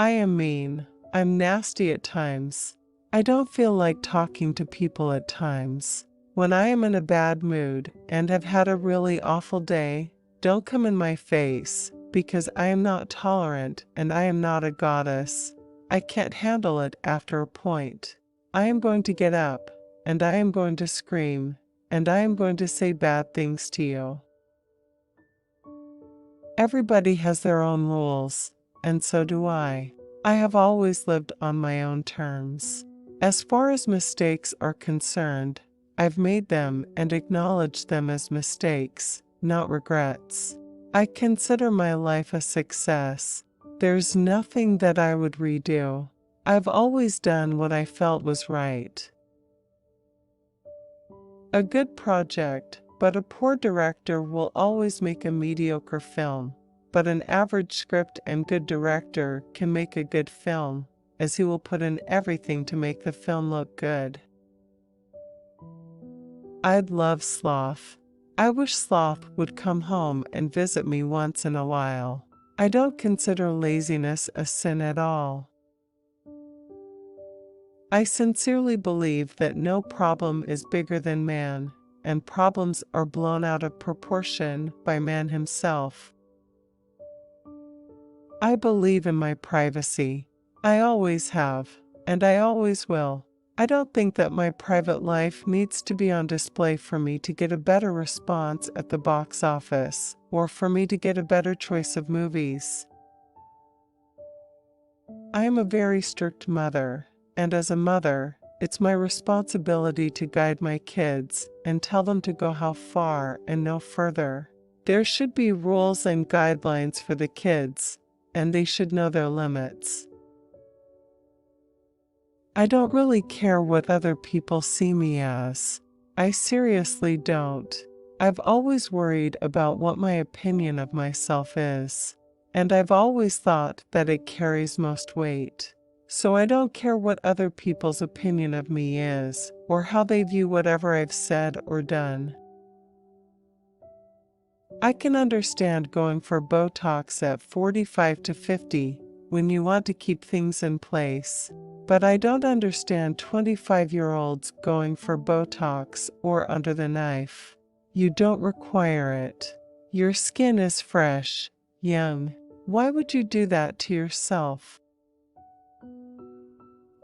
I am mean. I'm nasty at times. I don't feel like talking to people at times. When I am in a bad mood and have had a really awful day, don't come in my face, because I am not tolerant and I am not a goddess. I can't handle it after a point. I am going to get up, and I am going to scream, and I am going to say bad things to you. Everybody has their own rules, and so do I. I have always lived on my own terms. As far as mistakes are concerned, I've made them and acknowledged them as mistakes, not regrets. I consider my life a success. There's nothing that I would redo. I've always done what I felt was right. A good project, but a poor director will always make a mediocre film. But an average script and good director can make a good film, as he will put in everything to make the film look good. I'd love sloth. I wish sloth would come home and visit me once in a while. I don't consider laziness a sin at all. I sincerely believe that no problem is bigger than man, and problems are blown out of proportion by man himself. I believe in my privacy. I always have, and I always will. I don't think that my private life needs to be on display for me to get a better response at the box office, or for me to get a better choice of movies. I am a very strict mother, and as a mother, it's my responsibility to guide my kids and tell them to go how far and no further. There should be rules and guidelines for the kids, and they should know their limits. I don't really care what other people see me as. I seriously don't. I've always worried about what my opinion of myself is, and I've always thought that it carries most weight. So I don't care what other people's opinion of me is, or how they view whatever I've said or done. I can understand going for Botox at 45 to 50 when you want to keep things in place. But I don't understand 25-year-olds going for Botox or under the knife. You don't require it. Your skin is fresh, young. Why would you do that to yourself?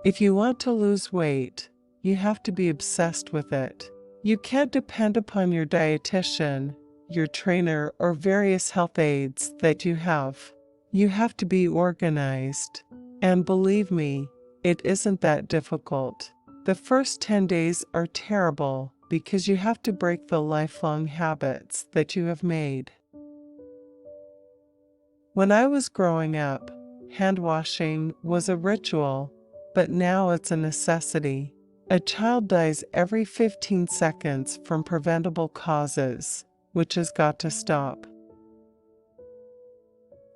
If you want to lose weight, you have to be obsessed with it. You can't depend upon your dietitian, your trainer, or various health aides that you have. You have to be organized. And believe me, it isn't that difficult. The first 10 days are terrible because you have to break the lifelong habits that you have made. When I was growing up, hand washing was a ritual, but now it's a necessity. A child dies every 15 seconds from preventable causes, which has got to stop.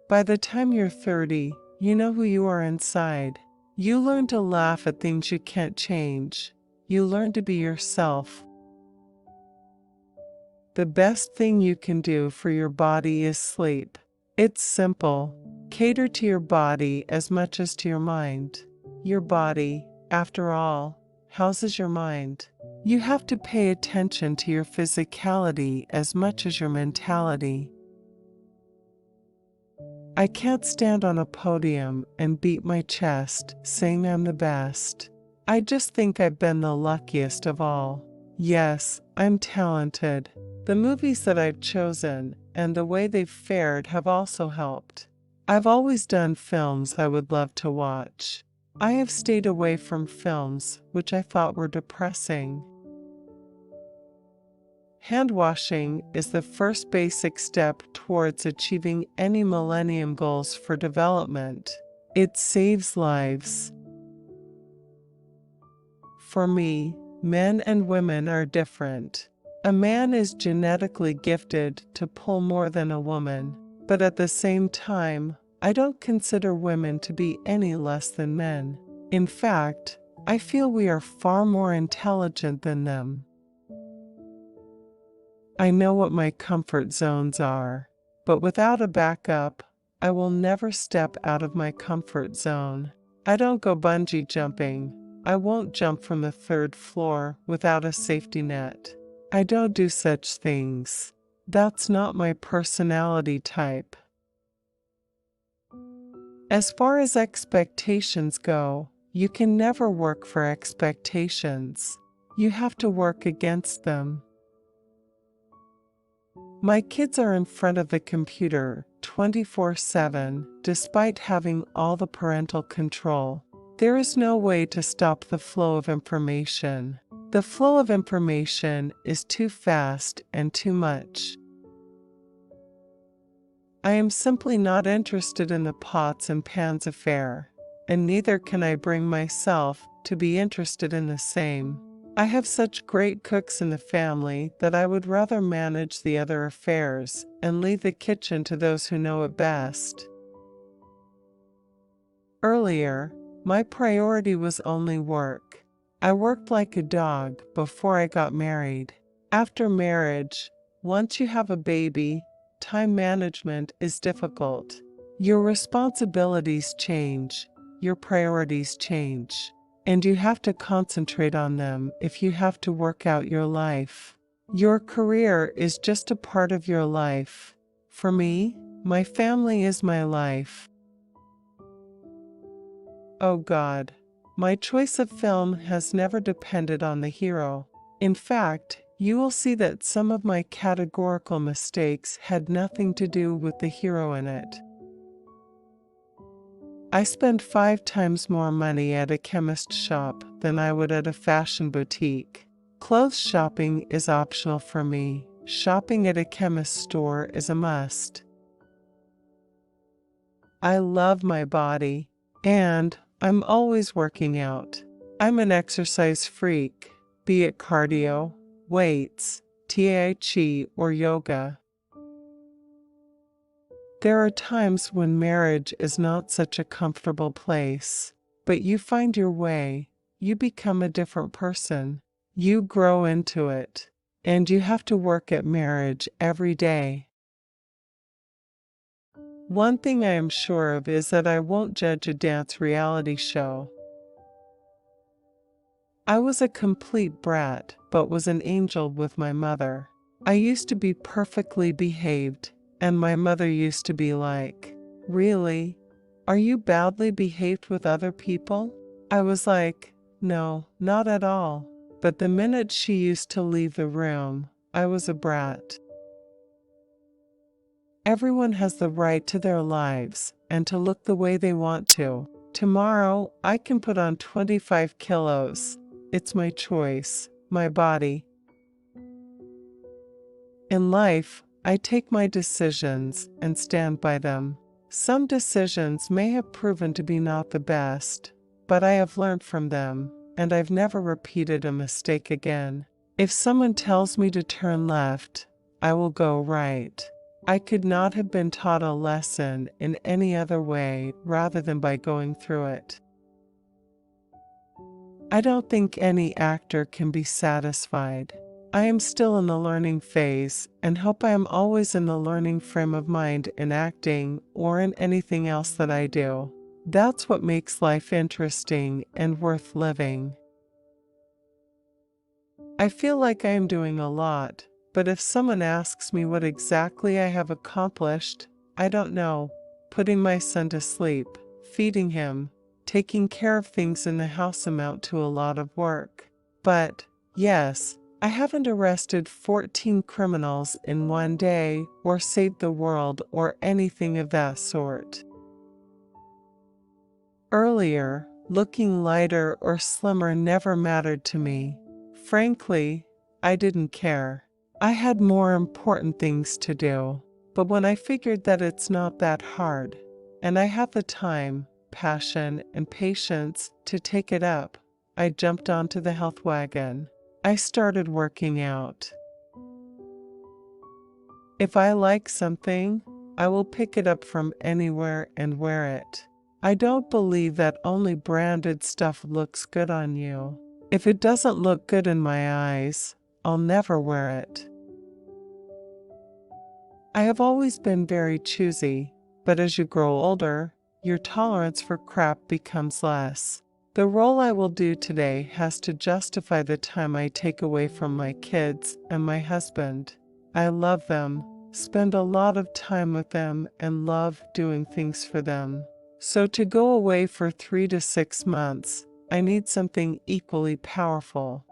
By the time you're 30, you know who you are inside. You learn to laugh at things you can't change. You learn to be yourself. The best thing you can do for your body is sleep. It's simple. Cater to your body as much as to your mind. Your body, after all, houses your mind. You have to pay attention to your physicality as much as your mentality. I can't stand on a podium and beat my chest saying I'm the best. I just think I've been the luckiest of all. Yes, I'm talented. The movies that I've chosen and the way they've fared have also helped. I've always done films I would love to watch. I have stayed away from films which I thought were depressing. Hand washing is the first basic step towards achieving any Millennium Goals for development. It saves lives. For me, men and women are different. A man is genetically gifted to pull more than a woman, but at the same time, I don't consider women to be any less than men. In fact, I feel we are far more intelligent than them. I know what my comfort zones are, but without a backup, I will never step out of my comfort zone. I don't go bungee jumping. I won't jump from the third floor without a safety net. I don't do such things. That's not my personality type. As far as expectations go, you can never work for expectations. You have to work against them. My kids are in front of the computer 24/7, despite having all the parental control. There is no way to stop the flow of information. The flow of information is too fast and too much. I am simply not interested in the pots and pans affair, and neither can I bring myself to be interested in the same. I have such great cooks in the family that I would rather manage the other affairs and leave the kitchen to those who know it best. Earlier, my priority was only work. I worked like a dog before I got married. After marriage, once you have a baby, time management is difficult. Your responsibilities change, your priorities change, and you have to concentrate on them if you have to work out your life. Your career is just a part of your life. For me, my family is my life. Oh God, my choice of film has never depended on the hero. In fact, you will see that some of my categorical mistakes had nothing to do with the hero in it. I spend 5 times more money at a chemist shop than I would at a fashion boutique. Clothes shopping is optional for me. Shopping at a chemist store is a must. I love my body, and I'm always working out. I'm an exercise freak, be it cardio, weights, Tai Chi, or yoga. There are times when marriage is not such a comfortable place, but you find your way, you become a different person, you grow into it, and you have to work at marriage every day. One thing I am sure of is that I won't judge a dance reality show. I was a complete brat, but was an angel with my mother. I used to be perfectly behaved, and my mother used to be like, "Really? Are you badly behaved with other people?" I was like, "No, not at all." But the minute she used to leave the room, I was a brat. Everyone has the right to their lives and to look the way they want to. Tomorrow, I can put on 25 kilos. It's my choice, my body. In life, I take my decisions and stand by them. Some decisions may have proven to be not the best, but I have learned from them, and I've never repeated a mistake again. If someone tells me to turn left, I will go right. I could not have been taught a lesson in any other way rather than by going through it. I don't think any actor can be satisfied. I am still in the learning phase and hope I am always in the learning frame of mind in acting or in anything else that I do. That's what makes life interesting and worth living. I feel like I am doing a lot, but if someone asks me what exactly I have accomplished, I don't know. Putting my son to sleep, feeding him, taking care of things in the house amount to a lot of work. But, yes, I haven't arrested 14 criminals in one day or saved the world or anything of that sort. Earlier, looking lighter or slimmer never mattered to me. Frankly, I didn't care. I had more important things to do. But when I figured that it's not that hard, and I have the time, passion, and patience to take it up, I jumped onto the health wagon. I started working out. If I like something, I will pick it up from anywhere and wear it. I don't believe that only branded stuff looks good on you. If it doesn't look good in my eyes, I'll never wear it. I have always been very choosy. But as you grow older, your tolerance for crap becomes less. The role I will do today has to justify the time I take away from my kids and my husband. I love them, spend a lot of time with them, and love doing things for them. So to go away for 3 to 6 months, I need something equally powerful.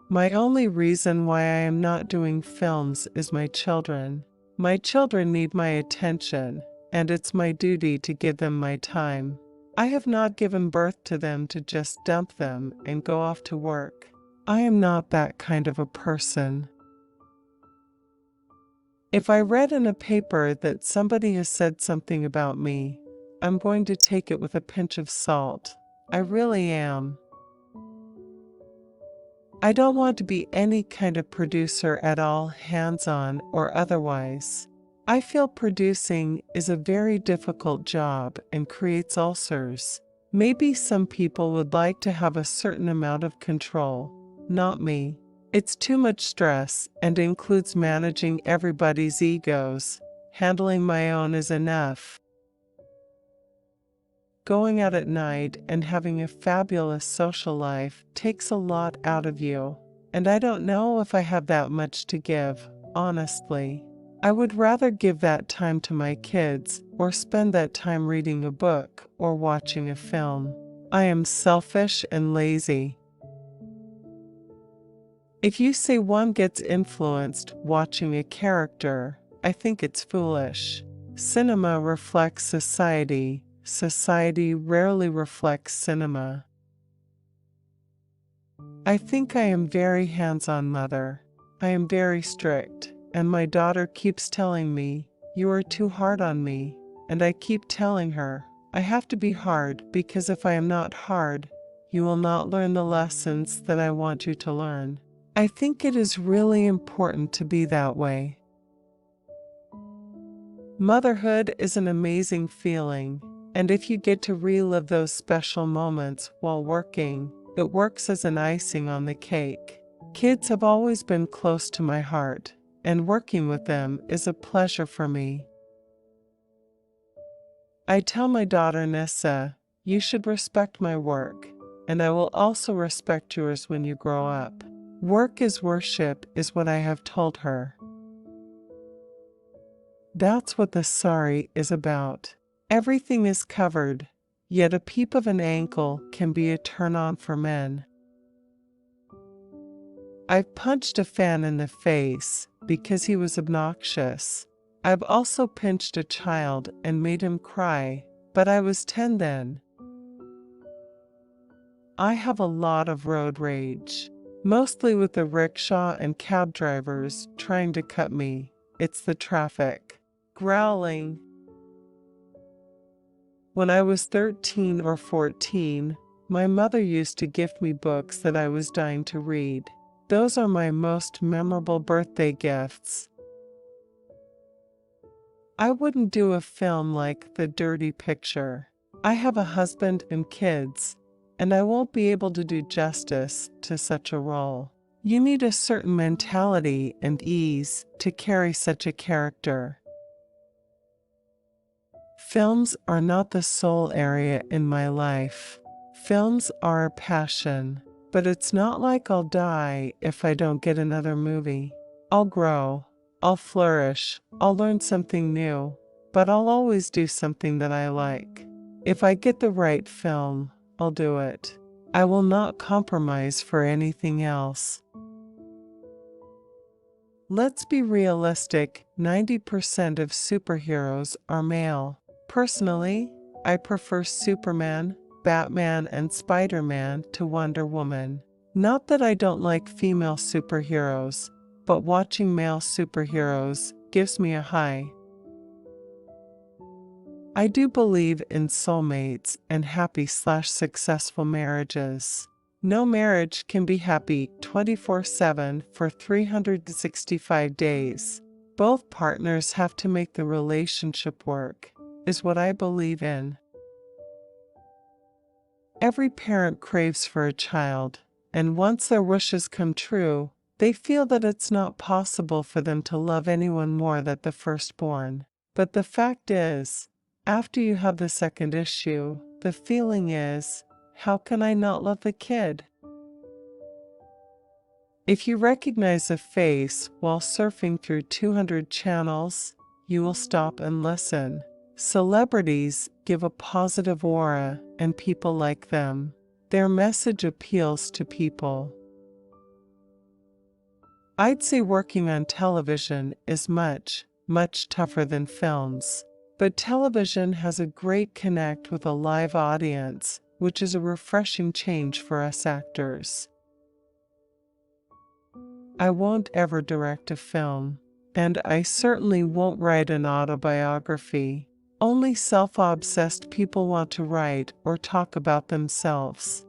My only reason why I am not doing films is my children. My children need my attention, and it's my duty to give them my time. I have not given birth to them to just dump them and go off to work. I am not that kind of a person. If I read in a paper that somebody has said something about me, I'm going to take it with a pinch of salt. I really am. I don't want to be any kind of producer at all, hands-on or otherwise. I feel producing is a very difficult job and creates ulcers. Maybe some people would like to have a certain amount of control. Not me. It's too much stress and includes managing everybody's egos. Handling my own is enough. Going out at night and having a fabulous social life takes a lot out of you. And I don't know if I have that much to give, honestly. I would rather give that time to my kids or spend that time reading a book or watching a film. I am selfish and lazy. If you say one gets influenced watching a character, I think it's foolish. Cinema reflects society. Society rarely reflects cinema. I think I am very hands-on mother. I am very strict, and my daughter keeps telling me, "You are too hard on me." And I keep telling her, I have to be hard because if I am not hard, you will not learn the lessons that I want you to learn. I think it is really important to be that way. Motherhood is an amazing feeling. And if you get to relive those special moments while working, it works as an icing on the cake. Kids have always been close to my heart, and working with them is a pleasure for me. I tell my daughter Nessa, you should respect my work, and I will also respect yours when you grow up. Work is worship is what I have told her. That's what the sari is about. Everything is covered, yet a peep of an ankle can be a turn-on for men. I've punched a fan in the face because he was obnoxious. I've also pinched a child and made him cry, but I was 10 then. I have a lot of road rage, mostly with the rickshaw and cab drivers trying to cut me. It's the traffic. Growling. When I was 13 or 14, my mother used to gift me books that I was dying to read. Those are my most memorable birthday gifts. I wouldn't do a film like The Dirty Picture. I have a husband and kids, and I won't be able to do justice to such a role. You need a certain mentality and ease to carry such a character. Films are not the sole area in my life. Films are a passion, but it's not like I'll die if I don't get another movie. I'll grow, I'll flourish, I'll learn something new, but I'll always do something that I like. If I get the right film, I'll do it. I will not compromise for anything else. Let's be realistic, 90% of superheroes are male. Personally, I prefer Superman, Batman, and Spider-Man to Wonder Woman. Not that I don't like female superheroes, but watching male superheroes gives me a high. I do believe in soulmates and happy/successful marriages. No marriage can be happy 24/7 for 365 days. Both partners have to make the relationship work, is what I believe in. Every parent craves for a child, and once their wishes come true, they feel that it's not possible for them to love anyone more than the firstborn. But the fact is, after you have the second issue, the feeling is, how can I not love the kid? If you recognize a face while surfing through 200 channels, you will stop and listen. Celebrities give a positive aura and people like them. Their message appeals to people. I'd say working on television is much, much tougher than films. But television has a great connect with a live audience, which is a refreshing change for us actors. I won't ever direct a film, and I certainly won't write an autobiography. Only self-obsessed people want to write or talk about themselves.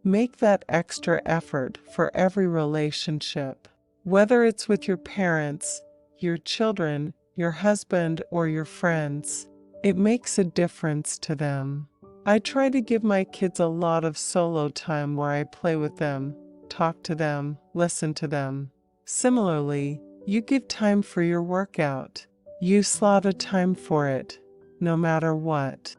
Make that extra effort for every relationship, whether it's with your parents, your children, your husband, or your friends. It makes a difference to them. I try to give my kids a lot of solo time where I play with them, talk to them, listen to them. Similarly, you give time for your workout. You slot a time for it, no matter what.